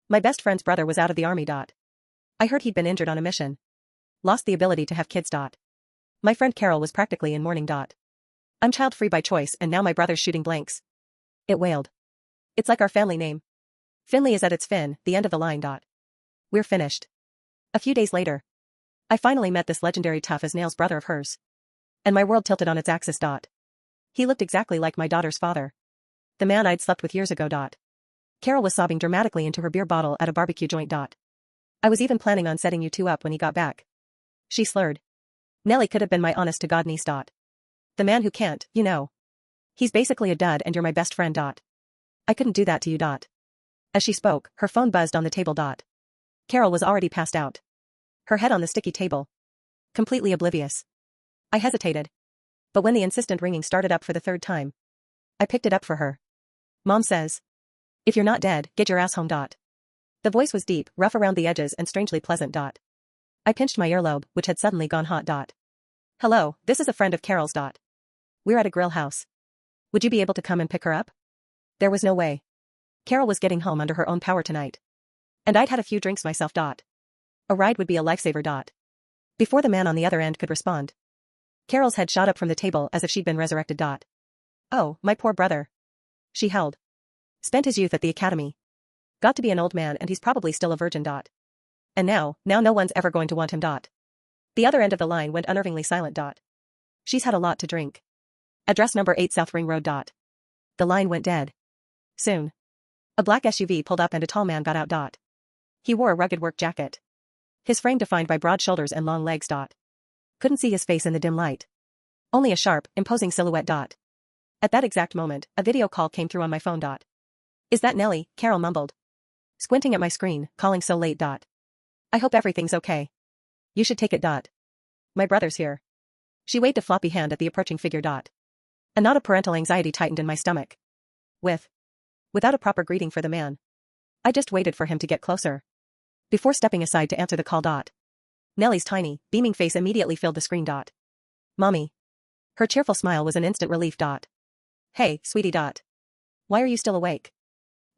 My best friend's brother was out of the army. I heard he'd been injured on a mission. Lost the ability to have kids. My friend Carol was practically in mourning. I'm child-free by choice and now my brother's shooting blanks. It wailed. It's like our family name. Finley is at its fin, the end of the line. We're finished. A few days later. I finally met this legendary tough-as-nails brother of hers. And my world tilted on its axis. He looked exactly like my daughter's father. The man I'd slept with years ago. Carol was sobbing dramatically into her beer bottle at a barbecue joint. I was even planning on setting you two up when he got back. She slurred. Nellie could have been my honest-to-God niece. The man who can't, you know. He's basically a dud and you're my best friend. I couldn't do that to you. As she spoke, her phone buzzed on the table. Carol was already passed out. Her head on the sticky table. Completely oblivious. I hesitated. But when the insistent ringing started up for the third time, I picked it up for her. Mom says. If you're not dead, get your ass home. The voice was deep, rough around the edges and strangely pleasant. I pinched my earlobe, which had suddenly gone hot. Hello, this is a friend of Carol's. We're at a grill house. Would you be able to come and pick her up? There was no way. Carol was getting home under her own power tonight. And I'd had a few drinks myself. A ride would be a lifesaver. Before the man on the other end could respond, Carol's head shot up from the table as if she'd been resurrected. Oh, my poor brother. She held. Spent his youth at the academy. Got to be an old man and he's probably still a virgin. And now no one's ever going to want him. The other end of the line went unnervingly silent. She's had a lot to drink. Address number 8 South Ring Road. The line went dead. Soon. A black SUV pulled up and a tall man got out. He wore a rugged work jacket. His frame defined by broad shoulders and long legs. Couldn't see his face in the dim light. Only a sharp, imposing silhouette. At that exact moment, a video call came through on my phone. Is that Nellie? Carol mumbled. Squinting at my screen, calling so late. I hope everything's okay. You should take it. My brother's here. She waved a floppy hand at the approaching figure. A knot of parental anxiety tightened in my stomach. Without a proper greeting for the man. I just waited for him to get closer. Before stepping aside to answer the call. Nellie's tiny, beaming face immediately filled the screen. Mommy. Her cheerful smile was an instant relief. Hey, sweetie. Why are you still awake?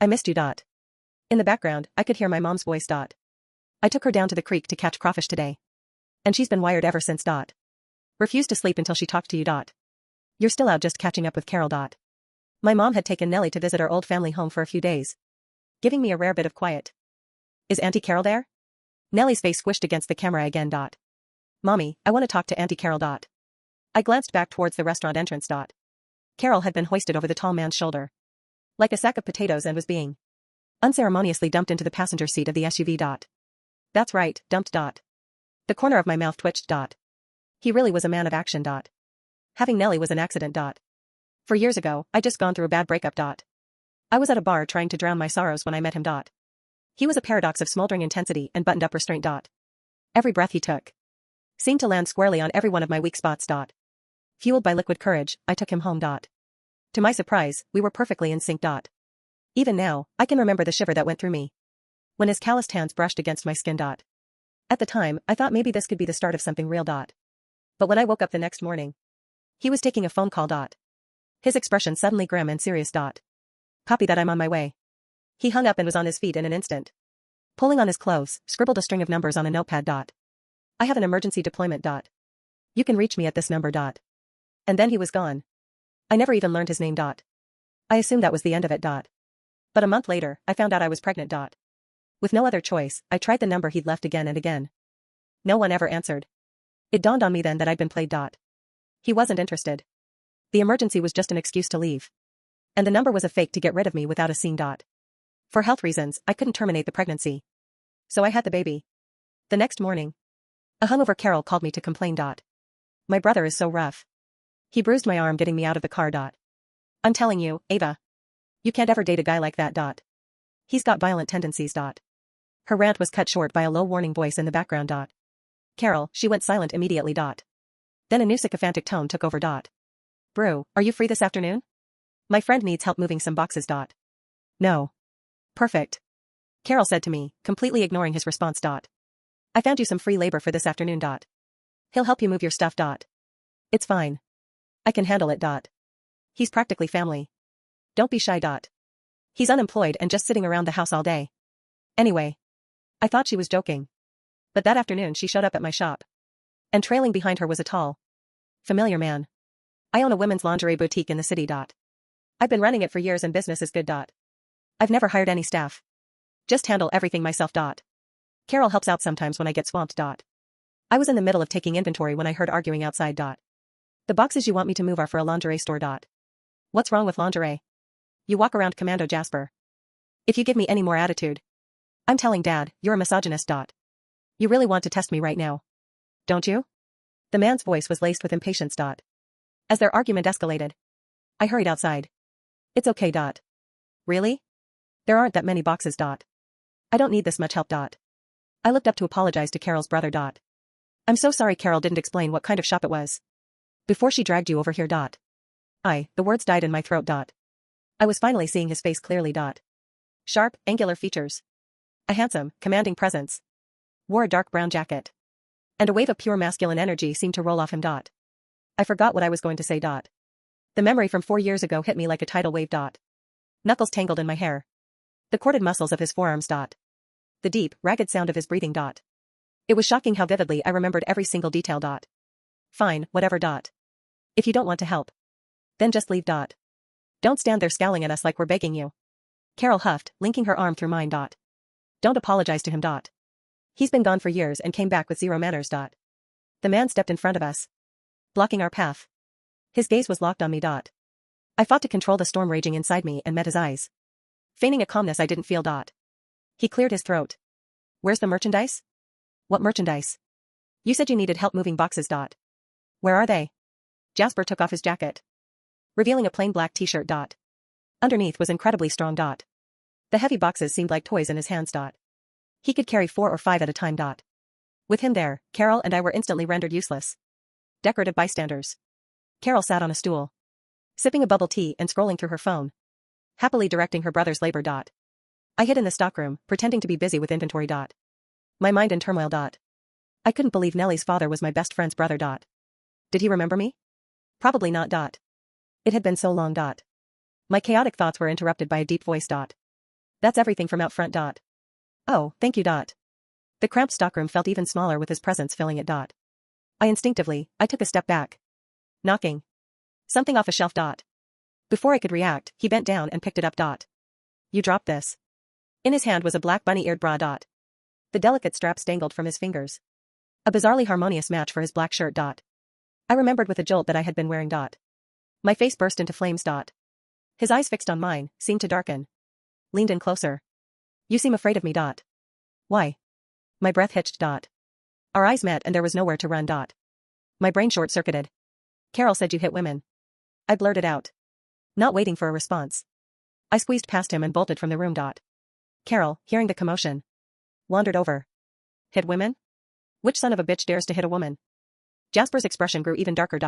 I missed you. In the background, I could hear my mom's voice. I took her down to the creek to catch crawfish today. And she's been wired ever since. Refused to sleep until she talked to you. You're still out just catching up with Carol. My mom had taken Nellie to visit our old family home for a few days, giving me a rare bit of quiet. Is Auntie Carol there? Nellie's face squished against the camera again. Mommy, I want to talk to Auntie Carol. I glanced back towards the restaurant entrance. Carol had been hoisted over the tall man's shoulder, like a sack of potatoes, and was being unceremoniously dumped into the passenger seat of the SUV. That's right, dumped. The corner of my mouth twitched. He really was a man of action. Having Nellie was an accident. 4 years ago, I'd just gone through a bad breakup. I was at a bar trying to drown my sorrows when I met him. He was a paradox of smoldering intensity and buttoned-up restraint. Every breath he took seemed to land squarely on every one of my weak spots. Fueled by liquid courage, I took him home. To my surprise, we were perfectly in sync. Even now, I can remember the shiver that went through me when his calloused hands brushed against my skin. At the time, I thought maybe this could be the start of something real. But when I woke up the next morning, he was taking a phone call. His expression suddenly grim and serious. Copy that, I'm on my way. He hung up and was on his feet in an instant. Pulling on his clothes, scribbled a string of numbers on a notepad. I have an emergency deployment. You can reach me at this number. And then he was gone. I never even learned his name. I assumed that was the end of it. But a month later, I found out I was pregnant. With no other choice, I tried the number he'd left again and again. No one ever answered. It dawned on me then that I'd been played. He wasn't interested. The emergency was just an excuse to leave. And the number was a fake to get rid of me without a scene. For health reasons, I couldn't terminate the pregnancy. So I had the baby. The next morning, a hungover Carol called me to complain. My brother is so rough. He bruised my arm getting me out of the car. I'm telling you, Ava. You can't ever date a guy like that. He's got violent tendencies. Her rant was cut short by a low warning voice in the background. Carol, she went silent immediately. Then a new sycophantic tone took over. Brew, are you free this afternoon? My friend needs help moving some boxes. No. Perfect. Carol said to me, completely ignoring his response. I found you some free labor for this afternoon. He'll help you move your stuff. It's fine. I can handle it. He's practically family. Don't be shy. He's unemployed and just sitting around the house all day. Anyway, I thought she was joking. But that afternoon she showed up at my shop. And trailing behind her was a tall, familiar man. I own a women's lingerie boutique in the city. I've been running it for years and business is good. I've never hired any staff. Just handle everything myself. Carol helps out sometimes when I get swamped. I was in the middle of taking inventory when I heard arguing outside. The boxes you want me to move are for a lingerie store. What's wrong with lingerie? You walk around commando, Jasper. If you give me any more attitude, I'm telling Dad, you're a misogynist. You really want to test me right now, don't you? The man's voice was laced with impatience. As their argument escalated, I hurried outside. It's okay. Really? There aren't that many boxes. I don't need this much help. I looked up to apologize to Carol's brother. I'm so sorry. Carol didn't explain what kind of shop it was before she dragged you over here. The words died in my throat. I was finally seeing his face clearly. Sharp, angular features. A handsome, commanding presence. Wore a dark brown jacket. And a wave of pure masculine energy seemed to roll off him. I forgot what I was going to say. The memory from 4 years ago hit me like a tidal wave. Knuckles tangled in my hair. The corded muscles of his forearms. The deep, ragged sound of his breathing. It was shocking how vividly I remembered every single detail. Fine, whatever. If you don't want to help, then just leave. Don't stand there scowling at us like we're begging you. Carol huffed, linking her arm through mine. Don't apologize to him. He's been gone for years and came back with zero manners. The man stepped in front of us, blocking our path. His gaze was locked on me. I fought to control the storm raging inside me and met his eyes, feigning a calmness I didn't feel. He cleared his throat. Where's the merchandise? What merchandise? You said you needed help moving boxes. Where are they? Jasper took off his jacket, revealing a plain black t-shirt. Underneath was incredibly strong. The heavy boxes seemed like toys in his hands. He could carry 4 or 5 at a time. With him there, Carol and I were instantly rendered useless, decorative bystanders. Carol sat on a stool, sipping a bubble tea and scrolling through her phone, happily directing her brother's labor. I hid in the stockroom, pretending to be busy with inventory. My mind in turmoil. I couldn't believe Nellie's father was my best friend's brother. Did he remember me? Probably not. It had been so long. My chaotic thoughts were interrupted by a deep voice. That's everything from out front. Oh, thank you. The cramped stockroom felt even smaller with his presence filling it. I took a step back, knocking something off a shelf. Before I could react, he bent down and picked it up. You dropped this. In his hand was a black bunny-eared bra. The delicate straps dangled from his fingers, a bizarrely harmonious match for his black shirt. I remembered with a jolt that I had been wearing. My face burst into flames. His eyes fixed on mine, seemed to darken. Leaned in closer. You seem afraid of me. Why? My breath hitched. Our eyes met and there was nowhere to run. My brain short-circuited. Carol said you hit women. I blurted out, not waiting for a response. I squeezed past him and bolted from the room. Carol, hearing the commotion, wandered over. Hit women? Which son of a bitch dares to hit a woman? Jasper's expression grew even darker.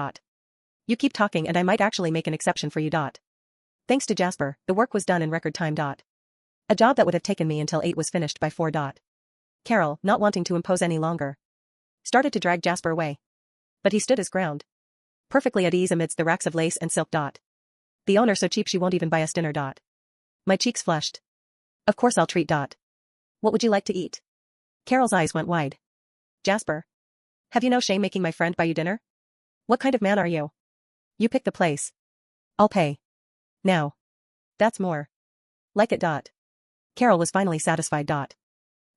You keep talking and I might actually make an exception for you. Thanks to Jasper, the work was done in record time. A job that would have taken me until 8 was finished by 4. Carol, not wanting to impose any longer, started to drag Jasper away. But he stood his ground, perfectly at ease amidst the racks of lace and silk. The owner so cheap she won't even buy us dinner. My cheeks flushed. Of course I'll treat. What would you like to eat? Carol's eyes went wide. Jasper, have you no shame making my friend buy you dinner? What kind of man are you? You pick the place. I'll pay. Now. That's more like it. Carol was finally satisfied.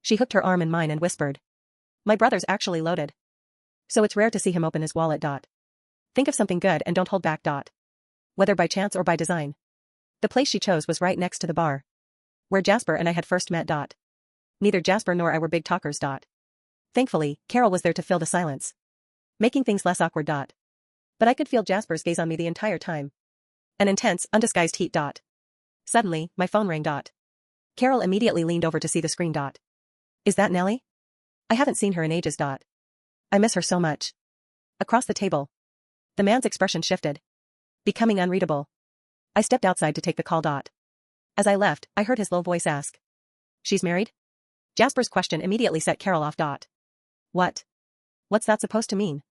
She hooked her arm in mine and whispered, my brother's actually loaded, so it's rare to see him open his wallet. Think of something good and don't hold back. Whether by chance or by design, the place she chose was right next to the bar where Jasper and I had first met. Neither Jasper nor I were big talkers. Thankfully, Carol was there to fill the silence, making things less awkward. But I could feel Jasper's gaze on me the entire time. An intense, undisguised heat. Suddenly, my phone rang. Carol immediately leaned over to see the screen. Is that Nellie? I haven't seen her in ages. I miss her so much. Across the table, the man's expression shifted, becoming unreadable. I stepped outside to take the call. As I left, I heard his low voice ask, she's married? Jasper's question immediately set Carol off. What? What's that supposed to mean?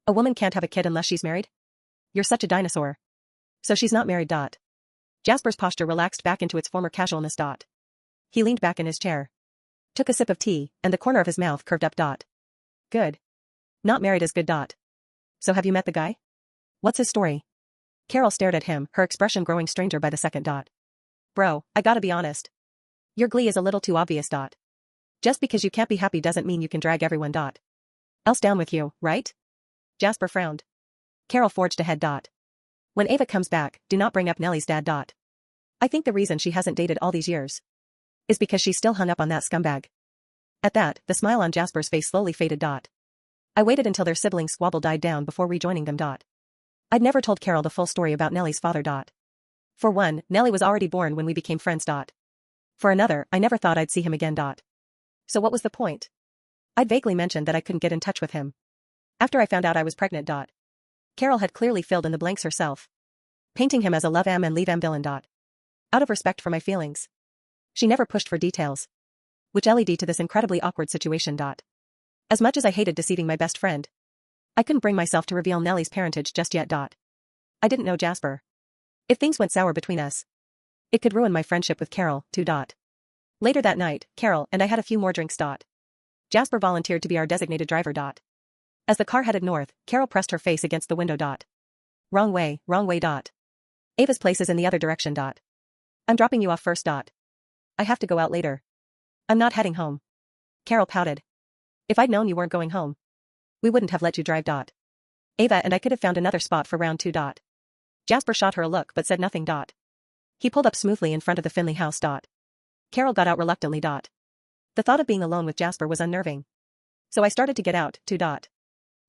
A woman can't have a kid unless she's married? You're such a dinosaur. So she's not married. Jasper's posture relaxed back into its former casualness. He leaned back in his chair, took a sip of tea, and the corner of his mouth curved up. Good. Not married is good. So have you met the guy? What's his story? Carol stared at him, her expression growing stranger by the second. Bro, I gotta be honest. Your glee is a little too obvious. Just because you can't be happy doesn't mean you can drag everyone. Else down with you, right? Jasper frowned. Carol forged ahead. When Ava comes back, do not bring up Nellie's dad. I think the reason she hasn't dated all these years is because she's still hung up on that scumbag. At that, the smile on Jasper's face slowly faded. I waited until their sibling squabble died down before rejoining them. I'd never told Carol the full story about Nellie's father. For one, Nellie was already born when we became friends. For another, I never thought I'd see him again. So what was the point? I'd vaguely mentioned that I couldn't get in touch with him after I found out I was pregnant. Carol had clearly filled in the blanks herself, painting him as a love am and leave am villain. Out of respect for my feelings, she never pushed for details, which led to this incredibly awkward situation. As much as I hated deceiving my best friend, I couldn't bring myself to reveal Nellie's parentage just yet. I didn't know Jasper. If things went sour between us, it could ruin my friendship with Carol, too. Later that night, Carol and I had a few more drinks. Jasper volunteered to be our designated driver. As the car headed north, Carol pressed her face against the window. Wrong way. Ava's place is in the other direction. I'm dropping you off first. I have to go out later. I'm not heading home. Carol pouted. If I'd known you weren't going home, we wouldn't have let you drive. Ava and I could have found another spot for round 2. Jasper shot her a look but said nothing. He pulled up smoothly in front of the Finley house. Carol got out reluctantly. The thought of being alone with Jasper was unnerving. So I started to get out, too.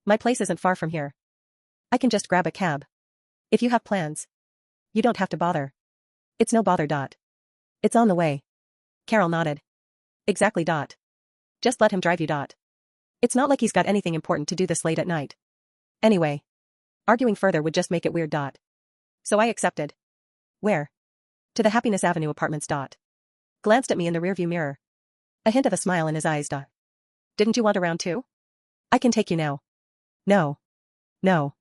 My place isn't far from here. I can just grab a cab. If you have plans, you don't have to bother. It's no bother. It's on the way. Carol nodded. Exactly. Just let him drive you. It's not like he's got anything important to do this late at night. Anyway, arguing further would just make it weird. So I accepted. Where? To the Happiness Avenue apartments. Glanced at me in the rearview mirror. A hint of a smile in his eyes. Didn't you want a round 2? I can take you now. No.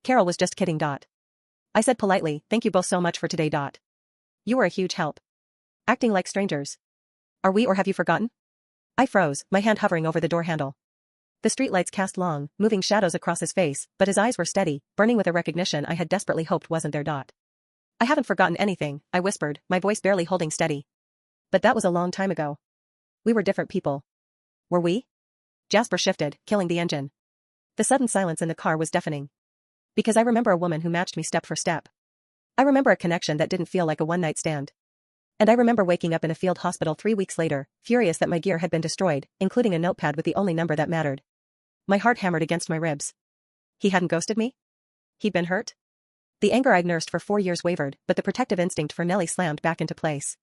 Carol was just kidding. I said politely, thank you both so much for today. You were a huge help. Acting like strangers. Are we, or have you forgotten? I froze, my hand hovering over the door handle. The streetlights cast long, moving shadows across his face, but his eyes were steady, burning with a recognition I had desperately hoped wasn't there. I haven't forgotten anything, I whispered, my voice barely holding steady. But that was a long time ago. We were different people. Were we? Jasper shifted, killing the engine. The sudden silence in the car was deafening. Because I remember a woman who matched me step for step. I remember a connection that didn't feel like a one-night stand. And I remember waking up in a field hospital 3 weeks later, furious that my gear had been destroyed, including a notepad with the only number that mattered. My heart hammered against my ribs. He hadn't ghosted me? He'd been hurt? The anger I'd nursed for 4 years wavered, but the protective instinct for Nellie slammed back into place.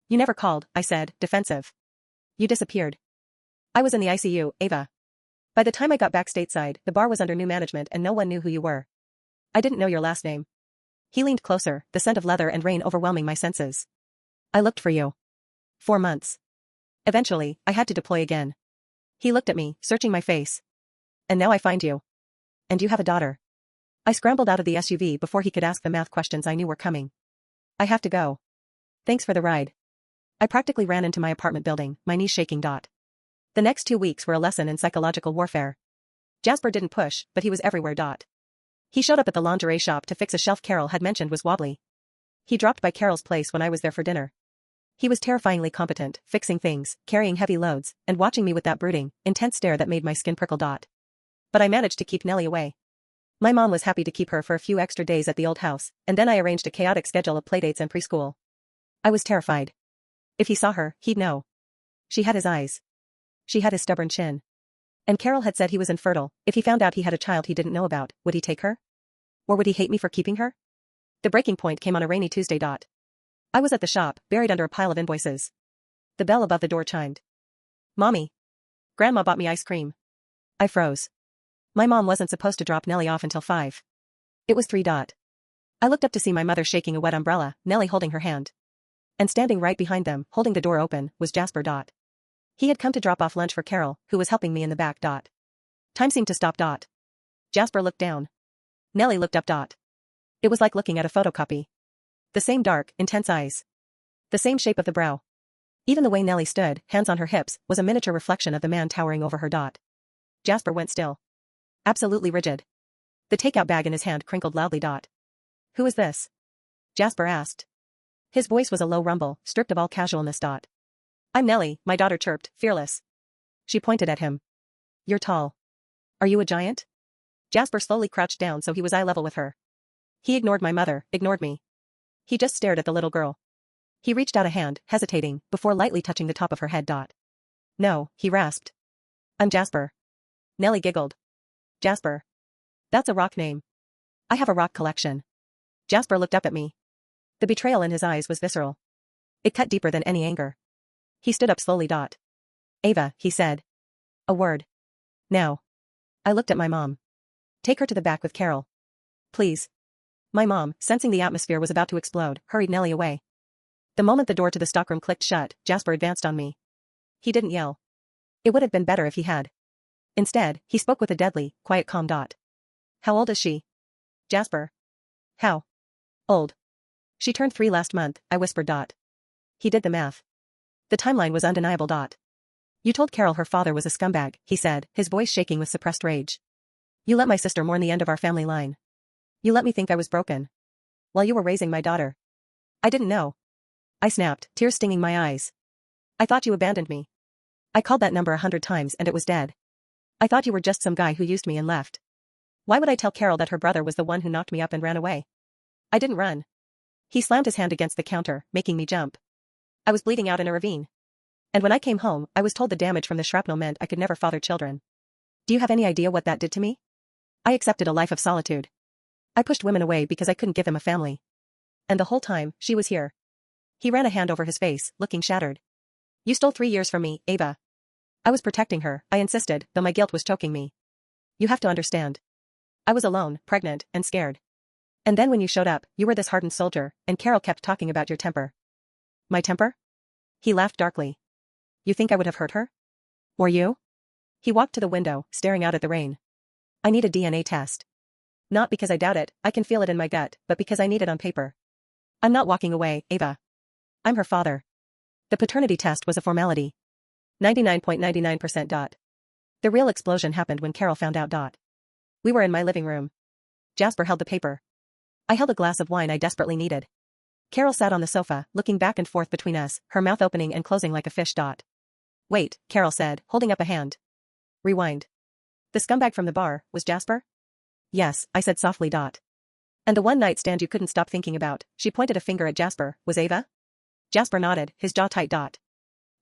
You never called, I said, defensive. You disappeared. I was in the ICU, Ava. By the time I got back stateside, the bar was under new management and no one knew who you were. I didn't know your last name. He leaned closer, the scent of leather and rain overwhelming my senses. I looked for you. 4 months. Eventually, I had to deploy again. He looked at me, searching my face. And now I find you. And you have a daughter. I scrambled out of the SUV before he could ask the math questions I knew were coming. I have to go. Thanks for the ride. I practically ran into my apartment building, my knees shaking. The next 2 weeks were a lesson in psychological warfare. Jasper didn't push, but he was everywhere. He showed up at the lingerie shop to fix a shelf Carol had mentioned was wobbly. He dropped by Carol's place when I was there for dinner. He was terrifyingly competent, fixing things, carrying heavy loads, and watching me with that brooding, intense stare that made my skin prickle. But I managed to keep Nellie away. My mom was happy to keep her for a few extra days at the old house, and then I arranged a chaotic schedule of playdates and preschool. I was terrified. If he saw her, he'd know. She had his eyes. She had his stubborn chin. And Carol had said he was infertile. If he found out he had a child he didn't know about, would he take her? Or would he hate me for keeping her? The breaking point came on a rainy Tuesday. I was at the shop, buried under a pile of invoices. The bell above the door chimed. Mommy. Grandma bought me ice cream. I froze. My mom wasn't supposed to drop Nellie off until 5. It was 3. I looked up to see my mother shaking a wet umbrella, Nellie holding her hand. And standing right behind them, holding the door open, was Jasper. He had come to drop off lunch for Carol, who was helping me in the back. Time seemed to stop. Jasper looked down. Nellie looked up. It was like looking at a photocopy. The same dark, intense eyes. The same shape of the brow. Even the way Nellie stood, hands on her hips, was a miniature reflection of the man towering over her. Jasper went still. Absolutely rigid. The takeout bag in his hand crinkled loudly. Who is this? Jasper asked. His voice was a low rumble, stripped of all casualness. I'm Nellie, my daughter chirped, fearless. She pointed at him. You're tall. Are you a giant? Jasper slowly crouched down so he was eye level with her. He ignored my mother, ignored me. He just stared at the little girl. He reached out a hand, hesitating, before lightly touching the top of her head. No, he rasped. I'm Jasper. Nellie giggled. Jasper. That's a rock name. I have a rock collection. Jasper looked up at me. The betrayal in his eyes was visceral. It cut deeper than any anger. He stood up slowly. Ava, he said. A word. Now. I looked at my mom. Take her to the back with Carol. Please. My mom, sensing the atmosphere was about to explode, hurried Nellie away. The moment the door to the stockroom clicked shut, Jasper advanced on me. He didn't yell. It would have been better if he had. Instead, he spoke with a deadly, quiet calm. How old is she? Jasper. How old? She turned 3 last month, I whispered. He did the math. The timeline was undeniable. You told Carol her father was a scumbag, he said, his voice shaking with suppressed rage. You let my sister mourn the end of our family line. You let me think I was broken. While you were raising my daughter. I didn't know. I snapped, tears stinging my eyes. I thought you abandoned me. I called that number 100 times and it was dead. I thought you were just some guy who used me and left. Why would I tell Carol that her brother was the one who knocked me up and ran away? I didn't run. He slammed his hand against the counter, making me jump. I was bleeding out in a ravine. And when I came home, I was told the damage from the shrapnel meant I could never father children. Do you have any idea what that did to me? I accepted a life of solitude. I pushed women away because I couldn't give them a family. And the whole time, she was here. He ran a hand over his face, looking shattered. You stole 3 years from me, Ava. I was protecting her, I insisted, though my guilt was choking me. You have to understand. I was alone, pregnant, and scared. And then when you showed up, you were this hardened soldier, and Carol kept talking about your temper. My temper? He laughed darkly. You think I would have hurt her? Or you? He walked to the window, staring out at the rain. I need a DNA test. Not because I doubt it, I can feel it in my gut, but because I need it on paper. I'm not walking away, Ava. I'm her father. The paternity test was a formality. 99.99%. The real explosion happened when Carol found out. We were in my living room. Jasper held the paper. I held a glass of wine I desperately needed. Carol sat on the sofa, looking back and forth between us, her mouth opening and closing like a fish. Wait, Carol said, holding up a hand. Rewind. The scumbag from the bar, was Jasper? Yes, I said softly. And the one night stand you couldn't stop thinking about, she pointed a finger at Jasper, was Ava? Jasper nodded, his jaw tight.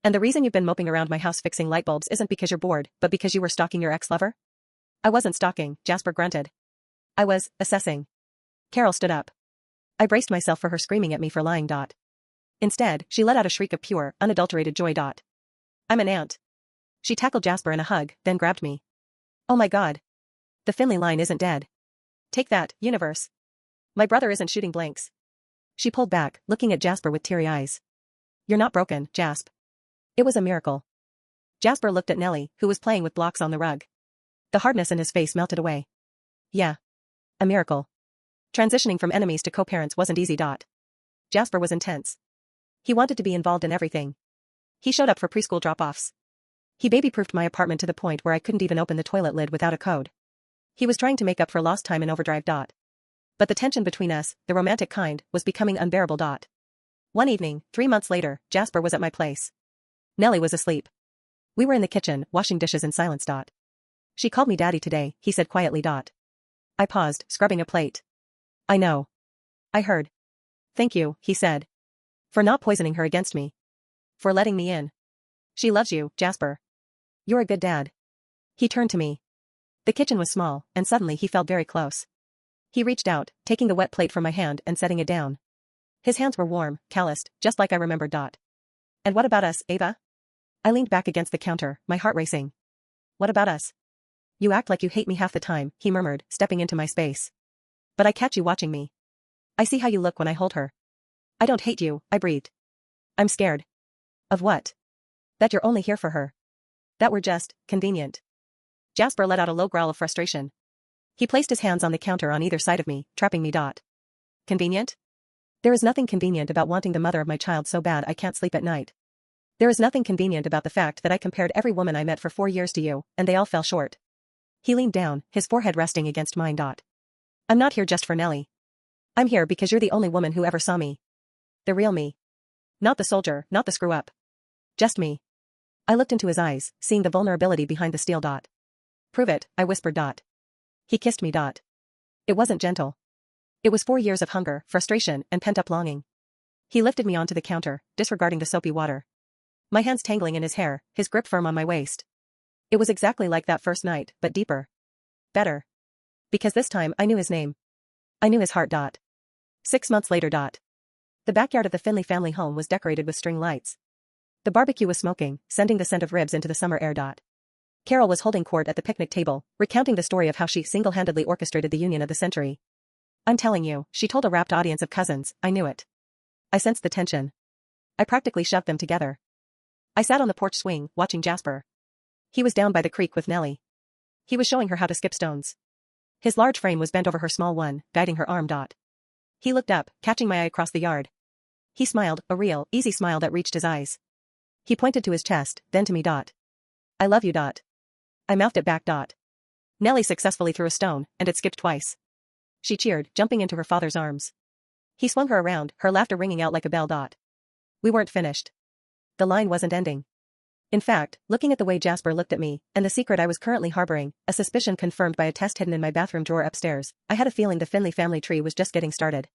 And the reason you've been moping around my house fixing light bulbs isn't because you're bored, but because you were stalking your ex-lover? I wasn't stalking, Jasper grunted. I was assessing. Carol stood up. I braced myself for her screaming at me for lying. Instead, she let out a shriek of pure, unadulterated joy. I'm an aunt. She tackled Jasper in a hug, then grabbed me. Oh my God. The Finley line isn't dead. Take that, universe. My brother isn't shooting blanks. She pulled back, looking at Jasper with teary eyes. You're not broken, Jasp. It was a miracle. Jasper looked at Nellie, who was playing with blocks on the rug. The hardness in his face melted away. Yeah. A miracle. Transitioning from enemies to co-parents wasn't easy. Jasper was intense. He wanted to be involved in everything. He showed up for preschool drop-offs. He baby-proofed my apartment to the point where I couldn't even open the toilet lid without a code. He was trying to make up for lost time in overdrive. But the tension between us, the romantic kind, was becoming unbearable. One evening, 3 months later, Jasper was at my place. Nellie was asleep. We were in the kitchen, washing dishes in silence. She called me daddy today, he said quietly. I paused, scrubbing a plate. I know. I heard. Thank you, he said. For not poisoning her against me. For letting me in. She loves you, Jasper. You're a good dad. He turned to me. The kitchen was small, and suddenly he felt very close. He reached out, taking the wet plate from my hand and setting it down. His hands were warm, calloused, just like I remembered. And what about us, Ava? I leaned back against the counter, my heart racing. What about us? You act like you hate me half the time, he murmured, stepping into my space. But I catch you watching me. I see how you look when I hold her. I don't hate you, I breathed. I'm scared. Of what? That you're only here for her. That we're just convenient. Jasper let out a low growl of frustration. He placed his hands on the counter on either side of me, trapping me. Convenient? There is nothing convenient about wanting the mother of my child so bad I can't sleep at night. There is nothing convenient about the fact that I compared every woman I met for 4 years to you, and they all fell short. He leaned down, his forehead resting against mine. I'm not here just for Nellie. I'm here because you're the only woman who ever saw me. The real me. Not the soldier, not the screw-up. Just me. I looked into his eyes, seeing the vulnerability behind the steel. Prove it, I whispered. He kissed me. It wasn't gentle. It was 4 years of hunger, frustration, and pent-up longing. He lifted me onto the counter, disregarding the soapy water. My hands tangling in his hair, his grip firm on my waist. It was exactly like that first night, but deeper. Better. Because this time I knew his name. I knew his heart. 6 months later. The backyard of the Finley family home was decorated with string lights. The barbecue was smoking, sending the scent of ribs into the summer air. Carol was holding court at the picnic table, recounting the story of how she single-handedly orchestrated the union of the century. I'm telling you, she told a rapt audience of cousins, I knew it. I sensed the tension. I practically shoved them together. I sat on the porch swing, watching Jasper. He was down by the creek with Nellie. He was showing her how to skip stones. His large frame was bent over her small one, guiding her arm. He looked up, catching my eye across the yard. He smiled, a real, easy smile that reached his eyes. He pointed to his chest, then to me. I love you. I mouthed it back. Nellie successfully threw a stone, and it skipped twice. She cheered, jumping into her father's arms. He swung her around, her laughter ringing out like a bell. We weren't finished. The line wasn't ending. In fact, looking at the way Jasper looked at me, and the secret I was currently harboring, a suspicion confirmed by a test hidden in my bathroom drawer upstairs, I had a feeling the Finley family tree was just getting started.